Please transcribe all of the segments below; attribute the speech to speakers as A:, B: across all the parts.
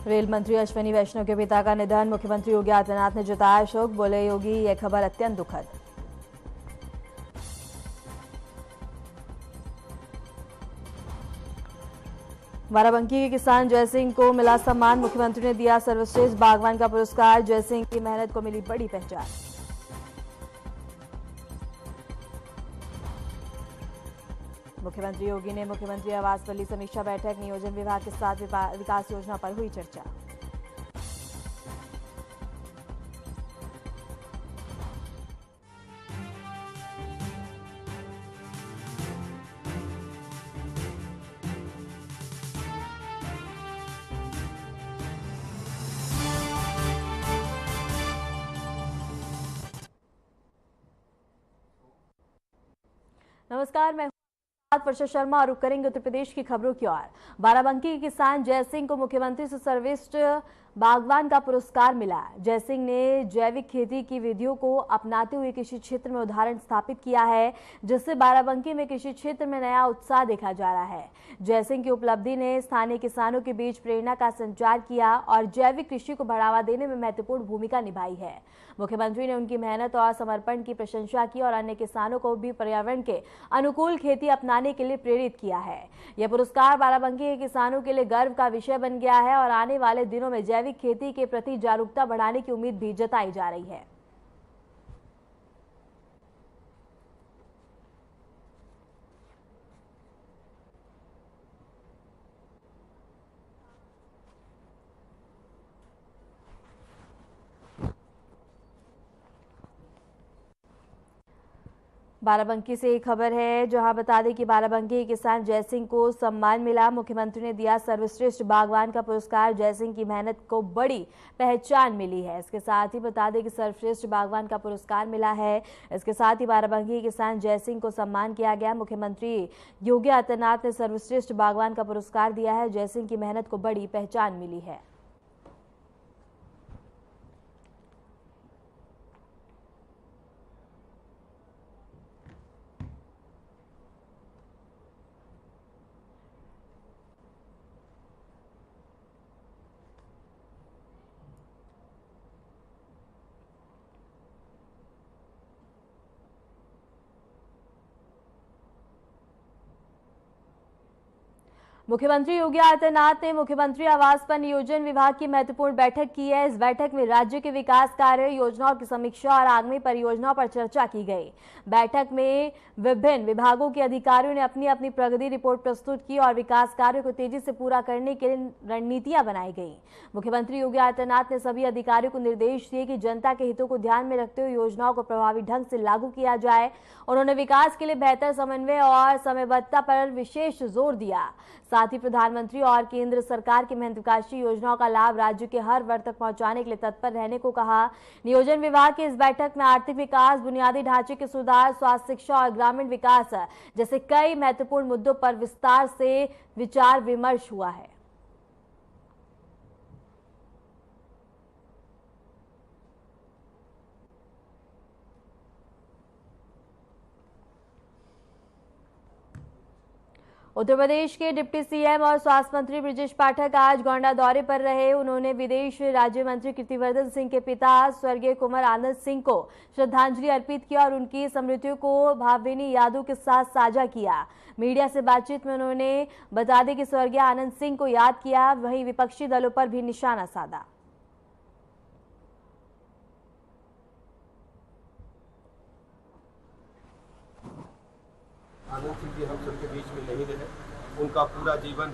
A: Rail मंत्री अश्विनी वैष्णव के पिता का निधन, मुख्यमंत्री योगी आदित्यनाथ ने जताया शोक। बोले योगी, यह खबर अत्यंत दुखद। बाराबंकी के किसान जयसिंह को मिला सम्मान, मुख्यमंत्री ने दिया सर्वश्रेष्ठ बागवान का पुरस्कार। जयसिंह की मेहनत को मिली बड़ी पहचान। मुख्यमंत्री योगी ने मुख्यमंत्री आवास पर ली समीक्षा बैठक, नियोजन विभाग के साथ विकास योजना पर हुई चर्चा। नमस्कार, मैं वर्षा शर्मा और रुक करेंगे उत्तर प्रदेश की खबरों की ओर। बाराबंकी के किसान जयसिंह को मुख्यमंत्री से सर्वश्रेष्ठ बागवान का पुरस्कार मिला। जयसिंह ने जैविक खेती की विधियों को अपनाते हुए कृषि क्षेत्र में उदाहरण स्थापित किया है, जिससे बाराबंकी में कृषि क्षेत्र में नया उत्साह देखा जा रहा है। जयसिंह की उपलब्धि ने स्थानीय किसानों के बीच प्रेरणा का संचार किया और जैविक कृषि को बढ़ावा देने में महत्वपूर्ण भूमिका निभाई है। मुख्यमंत्री ने उनकी मेहनत और समर्पण की प्रशंसा की और अन्य किसानों को भी पर्यावरण के अनुकूल खेती अपनाने के लिए प्रेरित किया है। यह पुरस्कार बाराबंकी के किसानों के लिए गर्व का विषय बन गया है और आने वाले दिनों में जैविक खेती के प्रति जागरूकता बढ़ाने की उम्मीद भी जताई जा रही है। बाराबंकी से एक खबर है, जहां बता दें कि बाराबंकी के किसान जयसिंह को सम्मान मिला। मुख्यमंत्री ने दिया सर्वश्रेष्ठ बागवान का पुरस्कार। जयसिंह की मेहनत को बड़ी पहचान मिली है। इसके साथ ही बता दें कि सर्वश्रेष्ठ बागवान का पुरस्कार मिला है। इसके साथ ही बाराबंकी के किसान जयसिंह को सम्मान किया गया। मुख्यमंत्री योगी आदित्यनाथ ने सर्वश्रेष्ठ बागवान का पुरस्कार दिया है। जयसिंह की मेहनत को बड़ी पहचान मिली है। मुख्यमंत्री योगी आदित्यनाथ ने मुख्यमंत्री आवास पर नियोजन विभाग की महत्वपूर्ण बैठक की है। इस बैठक में राज्य के विकास कार्य, योजनाओं की समीक्षा और आगामी परियोजनाओं पर चर्चा की गई। बैठक में विभिन्न विभागों के अधिकारियों ने अपनी अपनी प्रगति रिपोर्ट प्रस्तुत की और विकास कार्यों को तेजी से पूरा करने के लिए रणनीतियां बनाई गई। मुख्यमंत्री योगी आदित्यनाथ ने सभी अधिकारियों को निर्देश दिए कि जनता के हितों को ध्यान में रखते हुए योजनाओं को प्रभावी ढंग से लागू किया जाए। उन्होंने विकास के लिए बेहतर समन्वय और समयबद्धता पर विशेष जोर दिया। साथ ही प्रधानमंत्री और केंद्र सरकार की महत्वाकांक्षी योजनाओं का लाभ राज्य के हर वर्ग तक पहुंचाने के लिए तत्पर रहने को कहा। नियोजन विभाग की इस बैठक में आर्थिक विकास, बुनियादी ढांचे के सुधार, स्वास्थ्य, शिक्षा और ग्रामीण विकास जैसे कई महत्वपूर्ण मुद्दों पर विस्तार से विचार विमर्श हुआ है। उत्तर प्रदेश के डिप्टी सीएम और स्वास्थ्य मंत्री बृजेश पाठक आज गोंडा दौरे पर रहे। उन्होंने विदेश राज्य मंत्री कीर्तिवर्धन सिंह के पिता स्वर्गीय कुंवर आनंद सिंह को श्रद्धांजलि अर्पित किया और उनकी स्मृतियों को भावभीनी यादों के साथ साझा किया। मीडिया से बातचीत में उन्होंने बता दें कि स्वर्गीय आनंद सिंह को याद किया, वहीं विपक्षी दलों पर भी निशाना साधा।
B: आनंद सिंह जी हम सबके बीच में नहीं रहे। उनका पूरा जीवन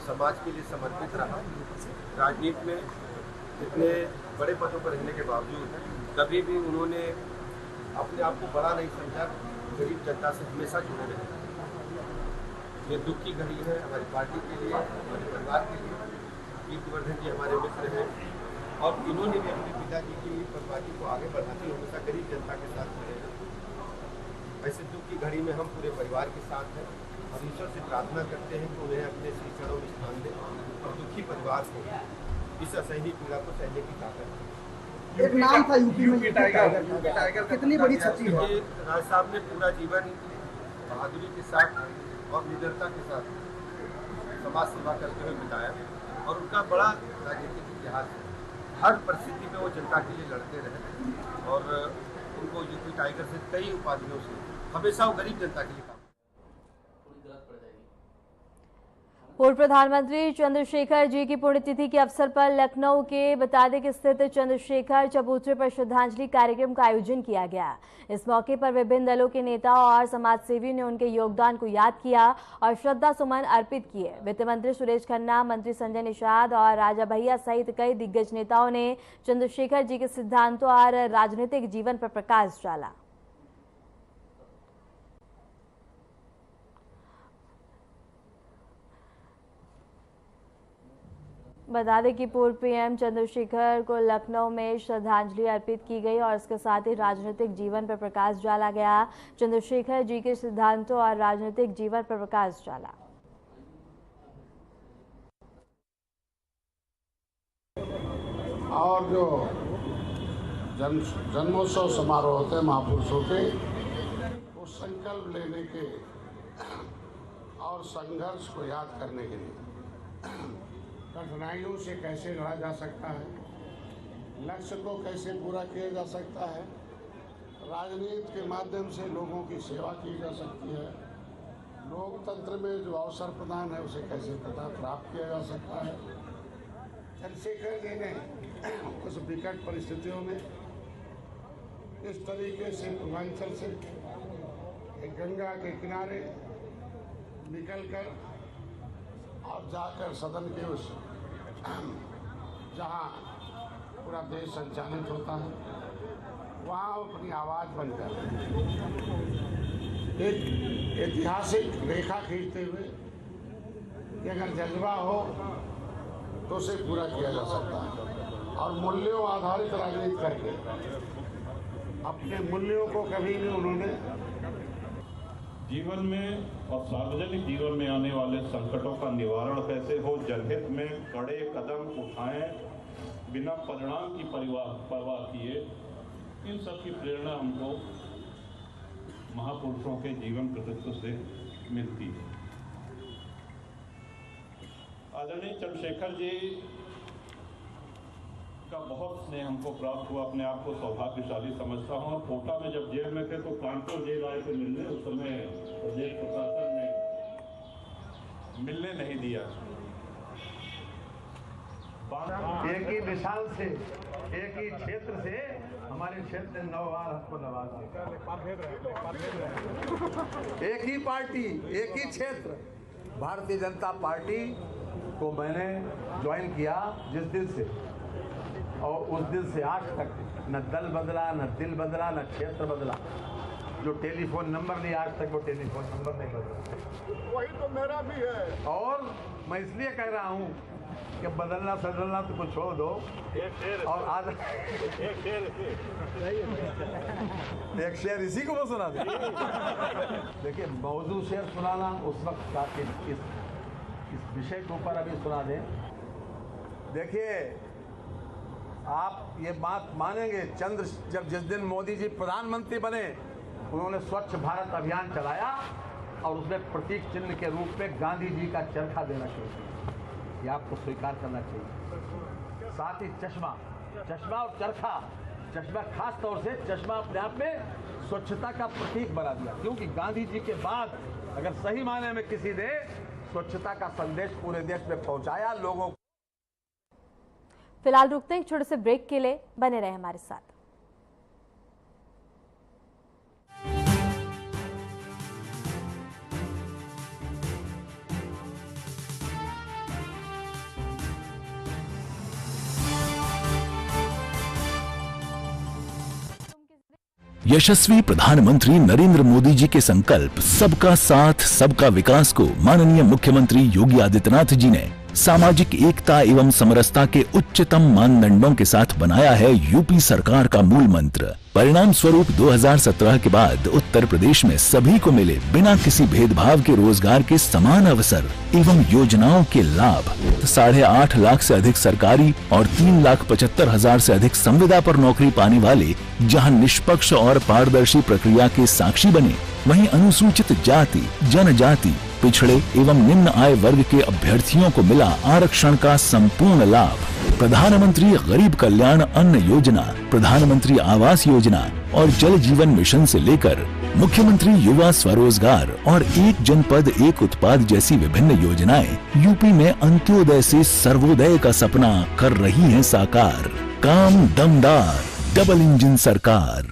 B: समाज के लिए समर्पित रहा। राजनीति में इतने बड़े पदों पर रहने के बावजूद कभी भी उन्होंने अपने आप को बड़ा नहीं समझा। गरीब जनता से हमेशा जुड़े रहे। ये दुख की घड़ी है हमारी पार्टी के लिए, हमारे परिवार के लिए। कीर्तिवर्धन जी हमारे मित्र हैं और इन्होंने भी अपने पिताजी की पार्टी को आगे बढ़ाते हुए हमेशा गरीब जनता के साथ खड़े हैं। ऐसे दुख की घड़ी में हम पूरे परिवार के साथ हैं और ईश्वर से प्रार्थना करते हैं कि उन्हें अपने श्री चरणों में स्थान दें और दुखी परिवार को इस असहनीय पीड़ा को सहने की ताकत।
C: एक नाम था यूपी में टाइगर, कितनी बड़ी क्षति है।
B: राज साहब ने पूरा जीवन बहादुरी के साथ और निडरता के साथ समाज सेवा करते हुए बिताया। और उनका बड़ा राजनीतिक इतिहास है। हर परिस्थिति में वो जनता के लिए लड़ते रहे और उनको यूपी टाइगर से कई उपाधियों से हमेशा वो गरीब जनता के लिए काम।
A: पूर्व प्रधानमंत्री चंद्रशेखर जी की पुण्यतिथि के अवसर पर लखनऊ के बतादिक स्थित चंद्रशेखर चबूतरे पर श्रद्धांजलि कार्यक्रम का आयोजन किया गया। इस मौके पर विभिन्न दलों के नेता और समाजसेवियों ने उनके योगदान को याद किया और श्रद्धा सुमन अर्पित किए। वित्त मंत्री सुरेश खन्ना, मंत्री संजय निषाद और राजा भैया सहित कई दिग्गज नेताओं ने चंद्रशेखर जी के सिद्धांतों और राजनीतिक जीवन पर प्रकाश डाला। बता दें कि पूर्व पीएम चंद्रशेखर को लखनऊ में श्रद्धांजलि अर्पित की गई और इसके साथ ही राजनीतिक जीवन पर प्रकाश डाला गया। चंद्रशेखर जी के सिद्धांतों और राजनीतिक जीवन पर प्रकाश डाला।
D: और जो जन्मोत्सव समारोह होते हैं महापुरुषों के, वो संकल्प लेने के और संघर्ष को याद करने के लिए कठिनाइयों से कैसे लड़ा जा सकता है, लक्ष्य को कैसे पूरा किया जा सकता है, राजनीति के माध्यम से लोगों की सेवा की जा सकती है, लोकतंत्र में जो अवसर प्रदान है उसे कैसे प्राप्त किया जा सकता है। चंद्रशेखर जी ने उस विकट परिस्थितियों में इस तरीके से पूर्वांचल से एक गंगा के किनारे निकलकर और जाकर सदन के उस जहाँ पूरा देश संचालित होता है वहाँ अपनी आवाज़ बनकर एक ऐतिहासिक रेखा खींचते हुए कि अगर जज्बा हो तो उसे पूरा किया जा सकता है और मूल्यों आधारित राजनीति करके अपने मूल्यों को कभी भी उन्होंने
E: जीवन में और सार्वजनिक जीवन में आने वाले संकटों का निवारण कैसे हो, जनहित में कड़े कदम उठाएं बिना परिणाम की परवाह किए, इन सब की प्रेरणा हमको महापुरुषों के जीवन कृतित्व से मिलती है। आदरणीय चंद्रशेखर जी का बहुत स्नेह हमको प्राप्त हुआ, अपने आप को सौभाग्यशाली समझता हूँ। और कोटा में जब जेल में थे तो कानपुर जेल आए थे मिलने, उस समय प्रदेश प्रशासन ने मिलने नहीं दिया।
F: एक ही मिसाल से, एक ही क्षेत्र से हमारे क्षेत्र ने 9 बार हमको नवाजा। एक ही पार्टी, एक ही क्षेत्र, भारतीय जनता पार्टी को मैंने ज्वाइन किया जिस दिन से, और उस दिन से आज तक न दल बदला, न दिल बदला, न क्षेत्र बदला। जो टेलीफोन नंबर नहीं, आज तक वो टेलीफोन नंबर नहीं बदला।
D: वही तो मेरा भी है।
F: और मैं इसलिए कह रहा हूँ कि बदलना सदलना तो कुछ छोड़ दो। और आज एक शेर इसी को मैं सुना दे। देखिए, मौजूद शेर सुनाना उस वक्त का इस विषय के ऊपर अभी सुना दें। देखिए, आप ये बात मानेंगे, जिस दिन मोदी जी प्रधानमंत्री बने, उन्होंने स्वच्छ भारत अभियान चलाया और उसमें प्रतीक चिन्ह के रूप में गांधी जी का चरखा देना चाहिए। ये आपको स्वीकार करना चाहिए। साथ ही चश्मा और चरखा, चश्मा खास तौर से चश्मा अपने आप में स्वच्छता का प्रतीक बना दिया, क्योंकि गांधी जी के बाद अगर सही मायने में किसी ने स्वच्छता का संदेश पूरे देश में पहुंचाया लोगों को।
A: फिलहाल रुकते हैं एक छोटे से ब्रेक के लिए, बने रहे हमारे साथ।
G: यशस्वी प्रधानमंत्री नरेंद्र मोदी जी के संकल्प सबका साथ सबका विकास को माननीय मुख्यमंत्री योगी आदित्यनाथ जी ने सामाजिक एकता एवं समरसता के उच्चतम मानदंडों के साथ बनाया है यूपी सरकार का मूल मंत्र। परिणाम स्वरूप 2017 के बाद उत्तर प्रदेश में सभी को मिले बिना किसी भेदभाव के रोजगार के समान अवसर एवं योजनाओं के लाभ। 8.5 लाख से अधिक सरकारी और 3,75,000 से अधिक संविदा पर नौकरी पाने वाले जहां निष्पक्ष और पारदर्शी प्रक्रिया के साक्षी बने, वहीं अनुसूचित जाति, जनजाति, पिछड़े एवं निम्न आय वर्ग के अभ्यर्थियों को मिला आरक्षण का संपूर्ण लाभ। प्रधानमंत्री गरीब कल्याण अन्न योजना, प्रधानमंत्री आवास योजना और जल जीवन मिशन से लेकर मुख्यमंत्री युवा स्वरोजगार और एक जनपद एक उत्पाद जैसी विभिन्न योजनाएं यूपी में अंत्योदय से सर्वोदय का सपना कर रही हैं साकार। काम दमदार, डबल इंजन सरकार।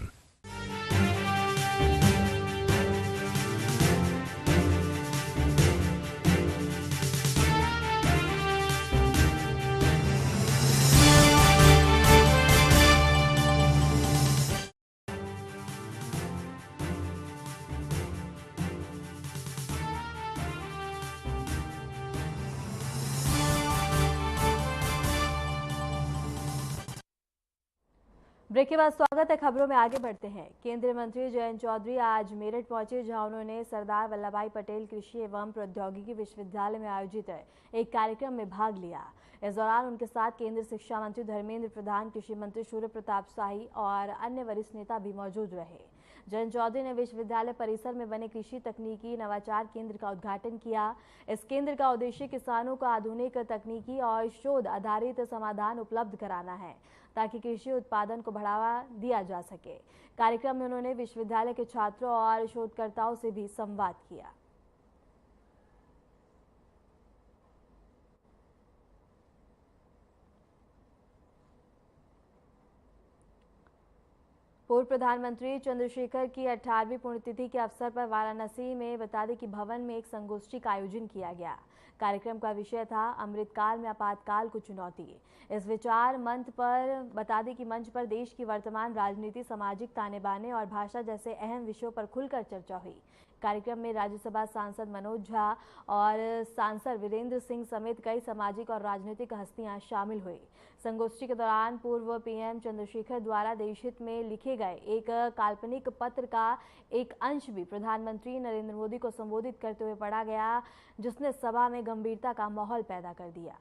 A: ब्रेक के बाद स्वागत है। खबरों में आगे बढ़ते हैं। केंद्रीय मंत्री जयंत चौधरी आज मेरठ पहुंचे, जहां उन्होंने सरदार वल्लभ भाई पटेल कृषि एवं प्रौद्योगिकी विश्वविद्यालय में आयोजित एक कार्यक्रम में भाग लिया। इस दौरान उनके साथ केंद्रीय शिक्षा मंत्री धर्मेंद्र प्रधान, कृषि मंत्री सूर्य प्रताप शाही और अन्य वरिष्ठ नेता भी मौजूद रहे। जयंत चौधरी ने विश्वविद्यालय परिसर में बने कृषि तकनीकी नवाचार केंद्र का उद्घाटन किया। इस केंद्र का उद्देश्य किसानों को आधुनिक तकनीकी और शोध आधारित समाधान उपलब्ध कराना है, ताकि कृषि उत्पादन को बढ़ावा दिया जा सके। कार्यक्रम में उन्होंने विश्वविद्यालय के छात्रों और शोधकर्ताओं से भी संवाद किया। पूर्व प्रधानमंत्री चंद्रशेखर की 18वीं पुण्यतिथि के अवसर पर वाराणसी में बता दें कि भवन में एक संगोष्ठी का आयोजन किया गया। कार्यक्रम का विषय था अमृतकाल में आपातकाल को चुनौती। इस विचार मंच पर बता दें कि मंच पर देश की वर्तमान राजनीति, सामाजिक ताने बाने और भाषा जैसे अहम विषयों पर खुलकर चर्चा हुई। कार्यक्रम में राज्यसभा सांसद मनोज झा और सांसद वीरेंद्र सिंह समेत कई सामाजिक और राजनीतिक हस्तियां शामिल हुई। संगोष्ठी के दौरान पूर्व पीएम चंद्रशेखर द्वारा देशहित में लिखे गए एक काल्पनिक पत्र का एक अंश भी प्रधानमंत्री नरेंद्र मोदी को संबोधित करते हुए पढ़ा गया, जिसने सभा में गंभीरता का माहौल पैदा कर दिया।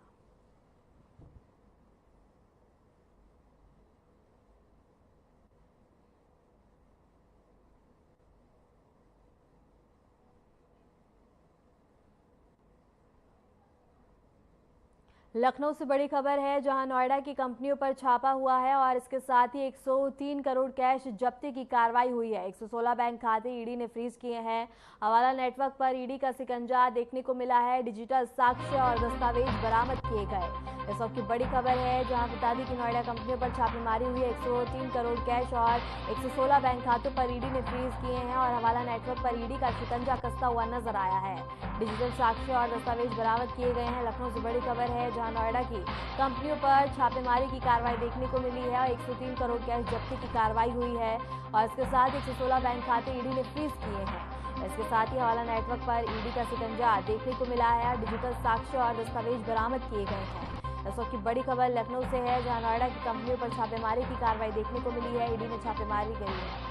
A: लखनऊ से बड़ी खबर है, जहां नोएडा की कंपनियों पर छापा हुआ है और इसके साथ ही 103 करोड़ कैश जब्ती की कार्रवाई हुई है। 116 बैंक खाते ईडी ने फ्रीज किए हैं। हवाला नेटवर्क पर ईडी का शिकंजा देखने को मिला है। डिजिटल साक्ष्य और दस्तावेज बरामद किए गए। इस वक्त की बड़ी खबर है, जहां बता दें कि नोएडा कंपनियों पर छापेमारी हुई है। 103 करोड़ कैश और 116 बैंक खातों पर ईडी ने फ्रीज किए हैं और हवाला नेटवर्क पर ईडी का शिकंजा कसता हुआ नजर आया है। डिजिटल साक्ष्य और दस्तावेज बरामद किए गए हैं। लखनऊ से बड़ी खबर है, जहां नोएडा की कंपनियों पर छापेमारी की कार्रवाई देखने को मिली है और 103 करोड़ कैश जब्ती की कार्रवाई हुई है और इसके साथ 116 बैंक खाते ईडी ने फ्रीज किए हैं। इसके साथ ही हवाला नेटवर्क पर ईडी का शिकंजा देखने को मिला है। डिजिटल साक्ष्य और दस्तावेज बरामद किए गए हैं। इस वक्त की बड़ी खबर लखनऊ से है, जहां नोएडा की कंपनियों पर छापेमारी की कार्रवाई देखने को मिली है। ईडी ने छापेमारी की है।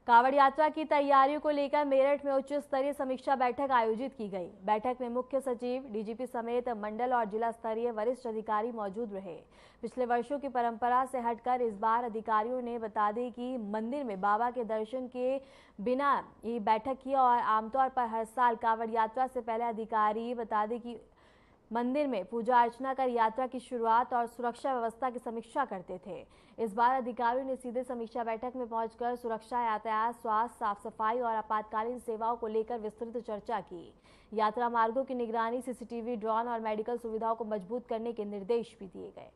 A: कांवड़ यात्रा की तैयारियों को लेकर मेरठ में उच्च स्तरीय समीक्षा बैठक आयोजित की गई। बैठक में मुख्य सचिव, डीजीपी समेत मंडल और जिला स्तरीय वरिष्ठ अधिकारी मौजूद रहे। पिछले वर्षों की परंपरा से हटकर इस बार अधिकारियों ने बता दें कि मंदिर में बाबा के दर्शन के बिना ये बैठक की और आमतौर पर हर साल कांवड़ यात्रा से पहले अधिकारी बता दें कि मंदिर में पूजा अर्चना कर यात्रा की शुरुआत और सुरक्षा व्यवस्था की समीक्षा करते थे। इस बार अधिकारियों ने सीधे समीक्षा बैठक में पहुंचकर सुरक्षा, यातायात, स्वास्थ्य, साफ सफाई और आपातकालीन सेवाओं को लेकर विस्तृत चर्चा की। यात्रा मार्गों की निगरानी, सीसीटीवी, ड्रोन और मेडिकल सुविधाओं को मजबूत करने के निर्देश भी दिए गए।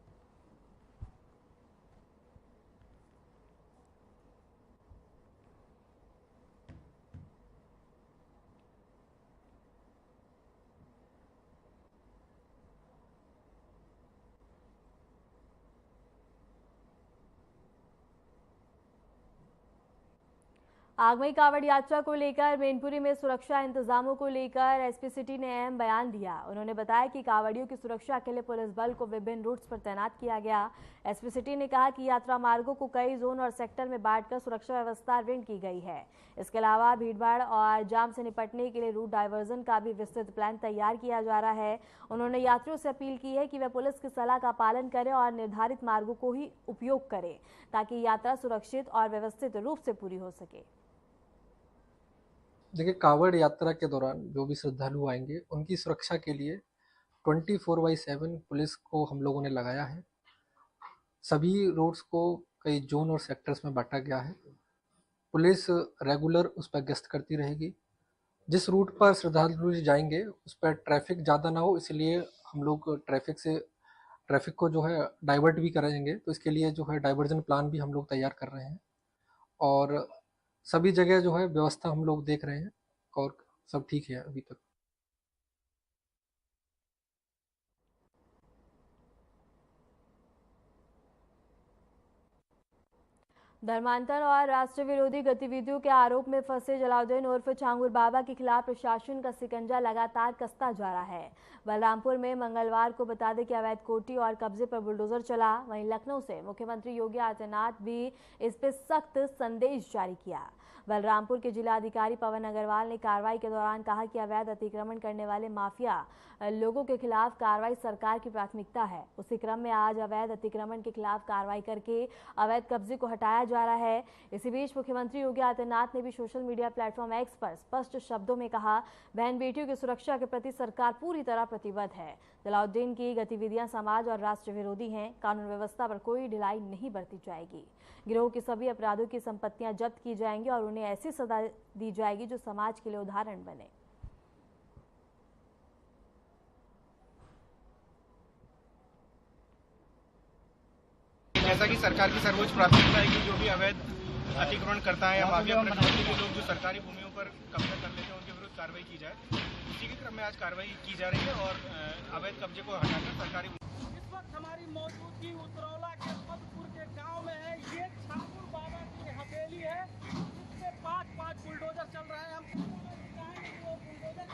A: आगमई कावड़ यात्रा को लेकर मैनपुरी में सुरक्षा इंतजामों को लेकर एसपी सिटी ने अहम बयान दिया। उन्होंने बताया कि कावड़ियों की सुरक्षा के लिए पुलिस बल को विभिन्न रूट्स पर तैनात किया गया। एसपी सिटी ने कहा कि यात्रा मार्गों को कई जोन और सेक्टर में बांटकर सुरक्षा व्यवस्था ऋण की गई है। इसके अलावा भीड़भाड़ और जाम से निपटने के लिए रूट डायवर्जन का भी विस्तृत प्लान तैयार किया जा रहा है। उन्होंने यात्रियों से अपील की है कि वे पुलिस की सलाह का पालन करें और निर्धारित मार्गों को ही उपयोग करें ताकि यात्रा सुरक्षित और व्यवस्थित रूप से पूरी हो सके।
H: देखिए, कावड़ यात्रा के दौरान जो भी श्रद्धालु आएंगे उनकी सुरक्षा के लिए 24/7 पुलिस को हम लोगों ने लगाया है। सभी रोड्स को कई जोन और सेक्टर्स में बांटा गया है। पुलिस रेगुलर उस पर गश्त करती रहेगी। जिस रूट पर श्रद्धालु जाएंगे उस पर ट्रैफिक ज़्यादा ना हो, इसलिए हम लोग ट्रैफिक को जो है डाइवर्ट भी कराएंगे। तो इसके लिए जो है डाइवर्जन प्लान भी हम लोग तैयार कर रहे हैं और सभी जगह जो है व्यवस्था हम लोग देख रहे हैं और सब ठीक है अभी तक।
A: धर्मांतरण और राष्ट्र विरोधी गतिविधियों के आरोप में फंसे जलाउद्दीन उर्फ छांगुर बाबा के खिलाफ प्रशासन का शिकंजा लगातार कसता जा रहा है। बलरामपुर में मंगलवार को बता दें कि अवैध कोठी और कब्जे पर बुलडोजर चला। वहीं लखनऊ से मुख्यमंत्री योगी आदित्यनाथ भी इस पर सख्त संदेश जारी किया। बलरामपुर के जिलाधिकारी पवन अग्रवाल ने कार्रवाई के दौरान कहा कि अवैध अतिक्रमण करने वाले माफिया लोगों के खिलाफ कार्रवाई सरकार की प्राथमिकता है। उसी क्रम में आज अवैध अतिक्रमण के खिलाफ कार्रवाई करके अवैध कब्जे को हटाया जा रहा है। इसी बीच मुख्यमंत्री योगी आदित्यनाथ ने भी सोशल मीडिया प्लेटफॉर्म एक्स पर स्पष्ट शब्दों में कहा, बहन बेटियों की सुरक्षा के प्रति सरकार पूरी तरह प्रतिबद्ध है। जलाउद्दीन की गतिविधियां समाज और राष्ट्र विरोधी हैं। कानून व्यवस्था पर कोई ढिलाई नहीं बरती जाएगी। गिरोह के सभी अपराधों की संपत्तियां जब्त की जाएंगी और उन्हें ऐसी सजा दी जाएगी जो समाज के लिए उदाहरण बने।
C: जैसा कि सरकार की सर्वोच्च प्राथमिकता है कि जो भी अवैध अतिक्रमण करता है या माफिया प्रकृति के लोग जो सरकारी भूमियों पर कब्जा कर लेते हैं उनके विरुद्ध कार्रवाई की जाए। उसी के क्रम में आज कार्रवाई की जा रही है और अवैध कब्जे को हटाकर सरकारी।
I: इस वक्त हमारी मौजूदगी उतरौला के पदपुर के गांव में है। ये छांगुर बाबा की हवेली है जिसमें 5 बुलडोजर चल रहे हैं। हम बुलडोजर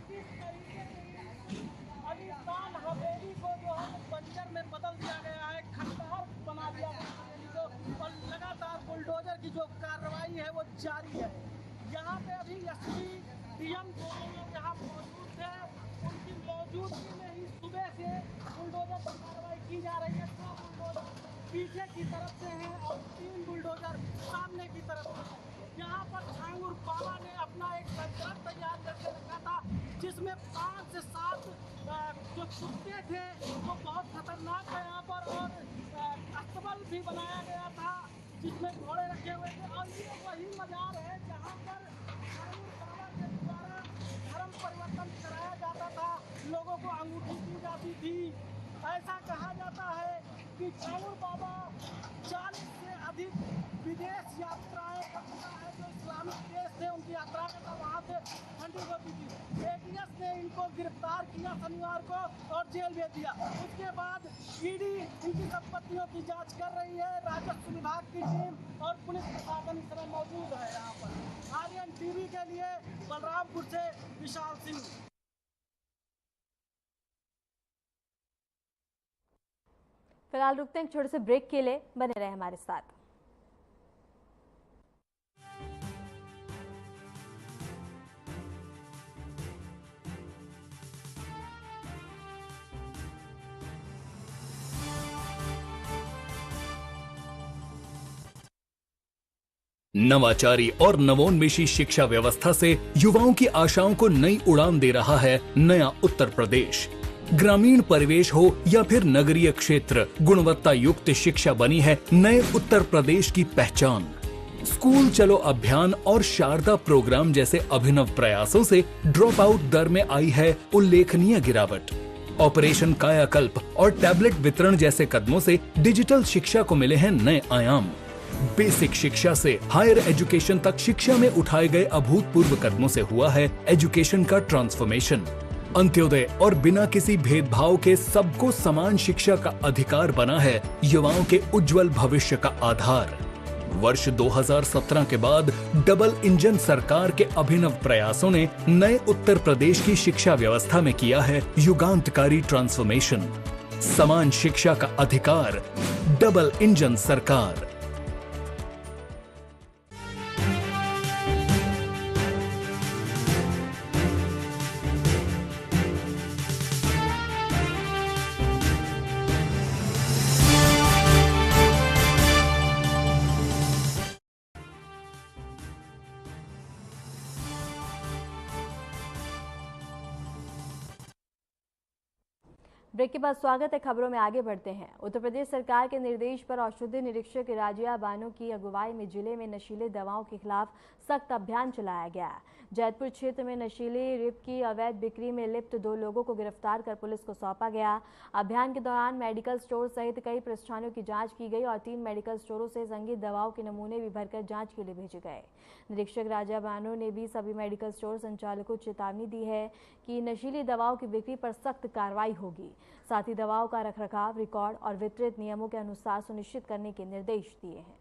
I: किस तरीके से अलीशान हवेली को जो है बंजर में बदल दिया गया है, खंडहर बना दिया गया और लगातार बुलडोजर की जो कार्रवाई है वो जारी है। यहाँ पे अभी एसपी डीएम दोनों लोग यहाँ मौजूद थे। उनकी मौजूदगी में ही सुबह से बुलडोजर पर कार्रवाई की जा रही है। 2 बुलडोजर पीछे की तरफ से हैं और 3 बुलडोजर सामने की तरफ से। यहाँ पर छांगुर बाबा ने अपना एक संकल्प तैयार करके रखा था जिसमें 5 से 7 जो कुत्ते थे वो बहुत खतरनाक है यहाँ पर और अस्तबल भी बनाया गया था जिसमें घोड़े रखे हुए थे। और ये वही मजार है जहाँ पर छांगुर बाबा के द्वारा धर्म परिवर्तन कराया जाता था, लोगों को अंगूठी दी जाती थी। ऐसा कहा जाता है कि छांगुर बाबा 40 से अधिक विदेश यात्राएं करता है। जो इस्लामिक देश थे उनकी यात्रा करता, वहाँ से ठंडी होती थी। एटीएस ने इनको गिरफ्तार किया शनिवार को और जेल भेज दिया। उसके बाद ईडी इनकी संपत्तियों की जांच कर रही है। राजस्व विभाग की टीम और पुलिस प्रशासन इस समय मौजूद है यहाँ पर। आर्यन टीवी के लिए बलरामपुर से विशाल सिंह।
A: फिलहाल रुकते हैं एक छोटे से ब्रेक के लिए, बने रहे हमारे साथ।
G: नवाचारी और नवोन्मेषी शिक्षा व्यवस्था से युवाओं की आशाओं को नई उड़ान दे रहा है नया उत्तर प्रदेश। ग्रामीण परिवेश हो या फिर नगरीय क्षेत्र, गुणवत्ता युक्त शिक्षा बनी है नए उत्तर प्रदेश की पहचान। स्कूल चलो अभियान और शारदा प्रोग्राम जैसे अभिनव प्रयासों से ड्रॉप आउट दर में आई है उल्लेखनीय गिरावट। ऑपरेशन कायाकल्प और टैबलेट वितरण जैसे कदमों से डिजिटल शिक्षा को मिले हैं नए आयाम। बेसिक शिक्षा से हायर एजुकेशन तक शिक्षा में उठाए गए अभूतपूर्व कदमों से हुआ है एजुकेशन का ट्रांसफॉर्मेशन। अंत्योदय और बिना किसी भेदभाव के सबको समान शिक्षा का अधिकार बना है युवाओं के उज्जवल भविष्य का आधार। वर्ष 2017 के बाद डबल इंजन सरकार के अभिनव प्रयासों ने नए उत्तर प्रदेश की शिक्षा व्यवस्था में किया है युगांतकारी ट्रांसफॉर्मेशन। समान शिक्षा का अधिकार, डबल इंजन सरकार।
A: ब्रेक के बाद स्वागत है। खबरों में आगे बढ़ते हैं। उत्तर प्रदेश सरकार के निर्देश पर औषधि निरीक्षक राजिया बानो की अगुवाई में जिले में नशीले दवाओं के खिलाफ सख्त अभियान चलाया गया। जैतपुर क्षेत्र में नशीली रिप की अवैध बिक्री में लिप्त 2 लोगों को गिरफ्तार कर पुलिस को सौंपा गया। अभियान के दौरान मेडिकल स्टोर सहित कई प्रतिष्ठानों की जांच की गई और 3 मेडिकल स्टोरों से संदिग्ध दवाओं के नमूने भी भरकर जांच के लिए भेजे गए। निरीक्षक राजिया बानो ने भी सभी मेडिकल स्टोर संचालकों को चेतावनी दी है कि नशीली दवाओं की बिक्री पर सख्त कार्रवाई होगी। साथ ही दवाओं का रखरखाव, रिकॉर्ड और वितरित नियमों के अनुसार सुनिश्चित करने के निर्देश दिए हैं।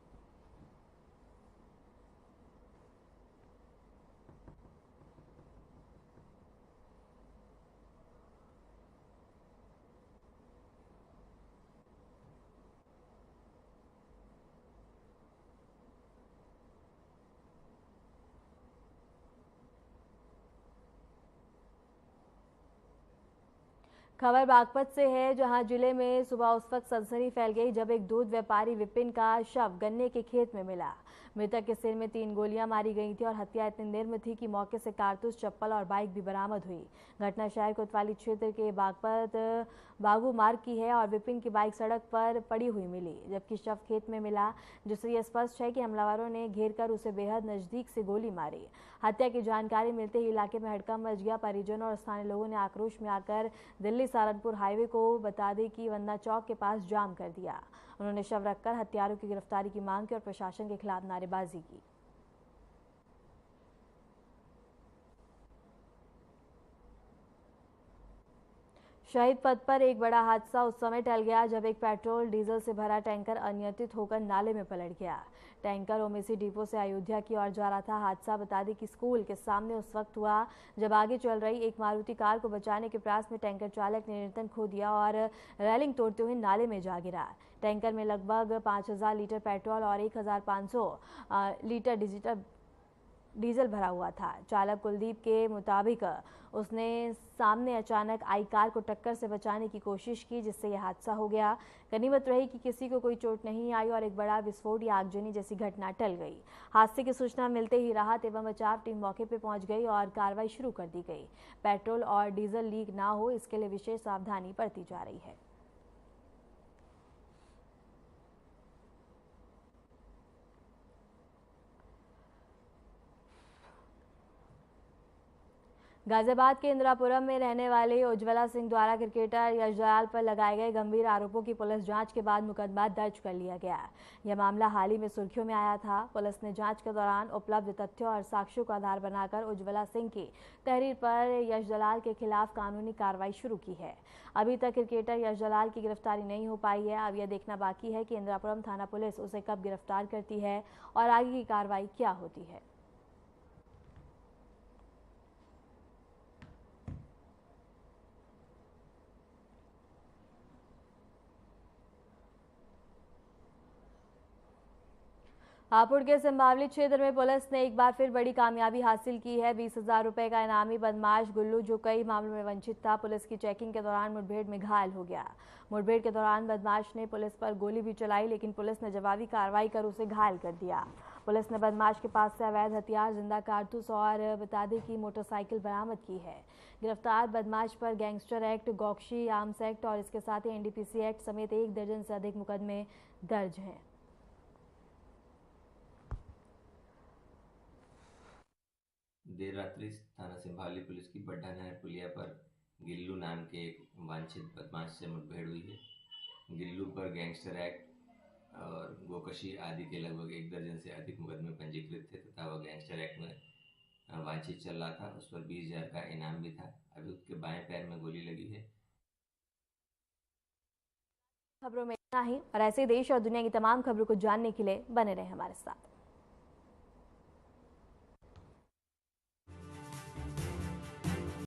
A: खबर बागपत से है, जहां जिले में सुबह उस वक्त सनसनी फैल गई जब एक दूध व्यापारी विपिन का शव गन्ने के खेत में मिला। मृतक के सिर में 3 गोलियां मारी गई थी और हत्या इतनी निर्मम थी कि मौके से कारतूस, चप्पल और बाइक भी बरामद हुई। घटना शहर कोतवाली क्षेत्र के बागपत बागू मार्ग की है और विपिन की बाइक सड़क पर पड़ी हुई मिली, जबकि शव खेत में मिला, जिससे यह स्पष्ट है कि हमलावरों ने घेरकर उसे बेहद नजदीक से गोली मारी। हत्या की जानकारी मिलते ही इलाके में हड़कंप मच गया। परिजनों और स्थानीय लोगों ने आक्रोश में आकर दिल्ली सहारनपुर हाईवे को बता दें कि वंदना चौक के पास जाम कर दिया। उन्होंने शव रखकर हत्यारों की गिरफ्तारी की मांग की और प्रशासन के खिलाफ नारेबाजी की। शहीद पथ पर एक बड़ा हादसा उस समय टल गया जब एक पेट्रोल डीजल से भरा टैंकर अनियंत्रित होकर नाले में पलट गया। टैंकर ओमेसी डिपो से अयोध्या की ओर जा रहा था। हादसा बता दें कि स्कूल के सामने उस वक्त हुआ जब आगे चल रही एक मारुति कार को बचाने के प्रयास में टैंकर चालक ने नियंत्रण खो दिया और रेलिंग तोड़ते हुए नाले में जा गिरा। टैंकर में लगभग 5000 लीटर पेट्रोल और 1500 लीटर डीजल भरा हुआ था। चालक कुलदीप के मुताबिक उसने सामने अचानक आई कार को टक्कर से बचाने की कोशिश की, जिससे यह हादसा हो गया। गनीमत रही कि किसी को कोई चोट नहीं आई और एक बड़ा विस्फोट या आगजनी जैसी घटना टल गई। हादसे की सूचना मिलते ही राहत एवं बचाव टीम मौके पर पहुंच गई और कार्रवाई शुरू कर दी गई। पेट्रोल और डीजल लीक ना हो, इसके लिए विशेष सावधानी बरती जा रही है। गाजियाबाद के इंदिरापुरम में रहने वाले उज्ज्वला सिंह द्वारा क्रिकेटर यश दलाल पर लगाए गए गंभीर आरोपों की पुलिस जांच के बाद मुकदमा दर्ज कर लिया गया। यह मामला हाल ही में सुर्खियों में आया था। पुलिस ने जांच के दौरान उपलब्ध तथ्यों और साक्ष्यों का आधार बनाकर उज्ज्वला सिंह की तहरीर पर यश दलाल के खिलाफ कानूनी कार्रवाई शुरू की है। अभी तक क्रिकेटर यश दलाल की गिरफ्तारी नहीं हो पाई है। अब यह देखना बाकी है कि इंदिरापुरम थाना पुलिस उसे कब गिरफ्तार करती है और आगे की कार्रवाई क्या होती है। हापुड़ के संभावली क्षेत्र में पुलिस ने एक बार फिर बड़ी कामयाबी हासिल की है। 20,000 रुपए का इनामी बदमाश गुल्लू, जो कई मामलों में वंचित था, पुलिस की चेकिंग के दौरान मुठभेड़ में घायल हो गया। मुठभेड़ के दौरान बदमाश ने पुलिस पर गोली भी चलाई, लेकिन पुलिस ने जवाबी कार्रवाई कर उसे घायल कर दिया। पुलिस ने बदमाश के पास से अवैध हथियार, जिंदा कारतूस और बता दें कि मोटरसाइकिल बरामद की है। गिरफ्तार बदमाश पर गैंगस्टर एक्ट, गौकशी आर्म्स एक्ट और इसके साथ ही NDPC एक्ट समेत 1 दर्जन से अधिक मुकदमे दर्ज हैं।
J: देर रात्रि थाना सिंभावली पुलिस की बड्ढा नहर पुलिया पर गिल्लू नाम के एक वांछित बदमाश से मुठभेड़ हुई है। गिल्लू पर गैंगस्टर एक्ट और गोकशी आदि के लगभग 1 दर्जन से अधिक मुकदमे पंजीकृत थे तथा वह गैंगस्टर एक्ट में वांछित चल रहा था। उस पर 20,000 का इनाम भी था। अभी उसके बाएं पैर में गोली लगी है।
A: खबरों में नहीं, और ऐसे देश और दुनिया की तमाम खबरों को जानने के लिए बने रहे हमारे साथ।